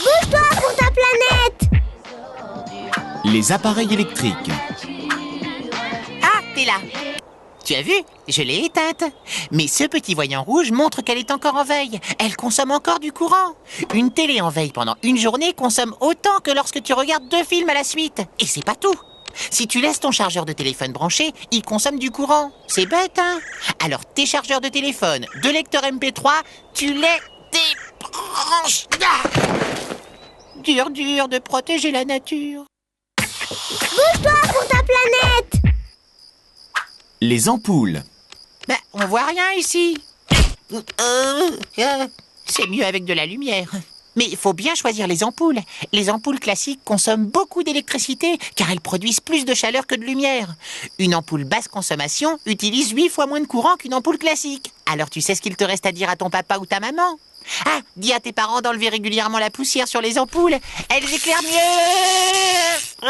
Bouge-toi pour ta planète! Les appareils électriques. Ah, t'es là. Tu as vu? Je l'ai éteinte. Mais ce petit voyant rouge montre qu'elle est encore en veille. Elle consomme encore du courant. Une télé en veille pendant une journée consomme autant que lorsque tu regardes 2 films à la suite. Et c'est pas tout. Si tu laisses ton chargeur de téléphone branché, il consomme du courant. C'est bête, hein? Alors tes chargeurs de téléphone, de lecteur MP3, tu les débranches. Ah! Dur de protéger la nature. Bouge-toi pour ta planète! Les ampoules. Ben, on voit rien ici. C'est mieux avec de la lumière. Mais il faut bien choisir les ampoules. Les ampoules classiques consomment beaucoup d'électricité car elles produisent plus de chaleur que de lumière. Une ampoule basse consommation utilise 8 fois moins de courant qu'une ampoule classique. Alors tu sais ce qu'il te reste à dire à ton papa ou ta maman? Ah, dis à tes parents d'enlever régulièrement la poussière sur les ampoules. Elles éclairent mieux.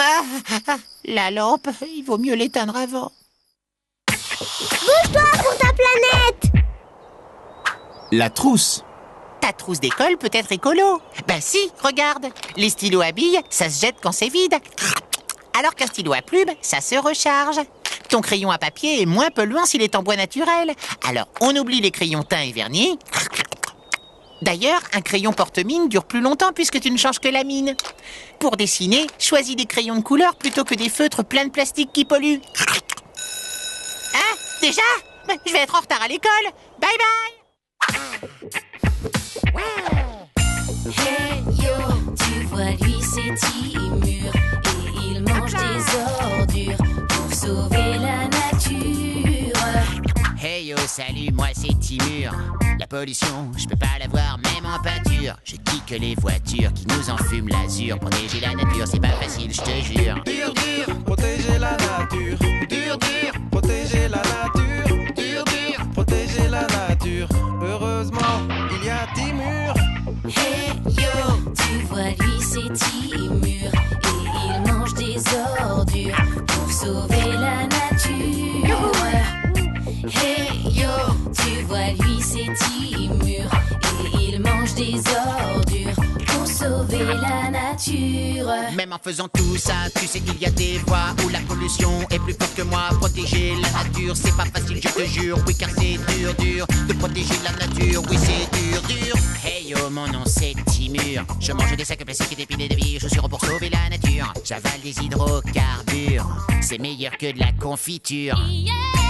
La lampe, il vaut mieux l'éteindre avant. Bouge-toi pour ta planète! La trousse. Ta trousse d'école peut être écolo. Ben si, regarde. Les stylos à billes, ça se jette quand c'est vide. Alors qu'un stylo à plume, ça se recharge. Ton crayon à papier est moins polluant s'il est en bois naturel. Alors on oublie les crayons teints et vernis. D'ailleurs, un crayon porte-mine dure plus longtemps puisque tu ne changes que la mine. Pour dessiner, choisis des crayons de couleur plutôt que des feutres pleins de plastique qui polluent. Hein? Déjà? Je vais être en retard à l'école. Bye bye! Hey yo, tu vois lui c'est Timur et il mange des ordures pour sauver la nature. Hey yo, salut, moi c'est Timur. La pollution, je peux pas la voir même en peinture. Je kick les voitures qui nous enfument l'azur. Protéger la nature, c'est pas facile, je te jure. Dur, protéger la nature. Dur, protéger la nature. Dur, protéger la nature. Heureusement, il y a Timur. Hey yo, tu vois lui c'est Timur et il mange des ordures pour sauver la nature. Hey yo, tu vois lui c'est Timur et il mange des ordures pour sauver la nature. Même en faisant tout ça, tu sais qu'il y a des voies où la pollution est plus forte que moi. Protéger la nature, c'est pas facile, je te jure. Oui, car c'est dur de protéger la nature. Oui, c'est dur. Hey yo, mon nom c'est Timur. Je mange des sacs plastiques et des pilets de vieilles chaussures pour sauver la nature. J'avale des hydrocarbures, c'est meilleur que de la confiture. Yeah.